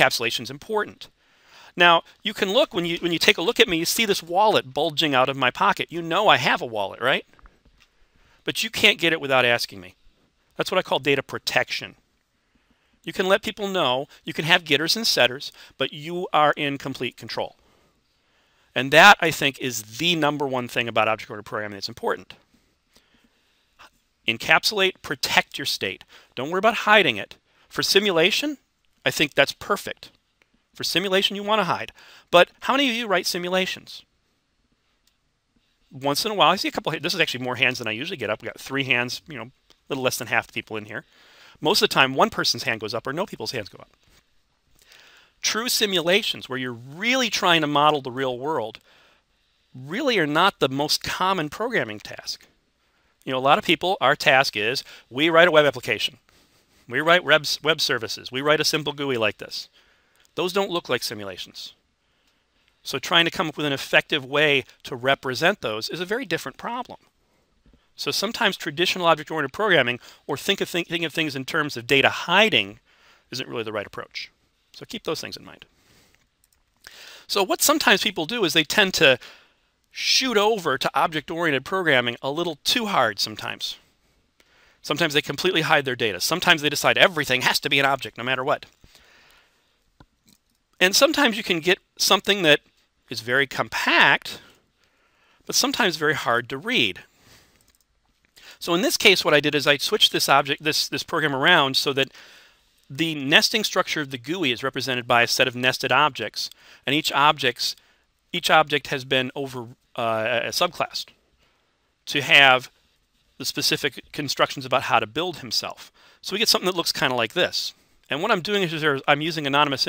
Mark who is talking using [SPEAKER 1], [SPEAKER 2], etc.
[SPEAKER 1] encapsulation is important. Now, you can look, when you take a look at me, you see this wallet bulging out of my pocket. You know I have a wallet, right? But you can't get it without asking me. That's what I call data protection. You can let people know, you can have getters and setters, but you are in complete control. And that, I think, is the #1 thing about object-oriented programming that's important. Encapsulate, protect your state. Don't worry about hiding it. For simulation, I think that's perfect. For simulation, you want to hide. But how many of you write simulations? Once in a while, I see a couple. This is actually more hands than I usually get up. We got 3 hands, a little less than half the people in here. Most of the time, one person's hand goes up or no people's hands go up. True simulations, where you're really trying to model the real world, really are not the most common programming task. A lot of people, our task is, we write a web application. We write web services. We write a simple GUI like this. Those don't look like simulations. So trying to come up with an effective way to represent those is a very different problem. So sometimes traditional object-oriented programming, or thinking of things in terms of data hiding, isn't really the right approach. So keep those things in mind. So what sometimes people do is they tend to shoot over to object-oriented programming a little too hard sometimes. Sometimes they completely hide their data. Sometimes they decide everything has to be an object no matter what. And sometimes you can get something that is very compact, but sometimes very hard to read. So in this case, what I did is I switched this program around so that the nesting structure of the GUI is represented by a set of nested objects, and each object has been subclassed to have the specific constructions about how to build himself. So we get something that looks kind of like this. And what I'm doing is I'm using anonymous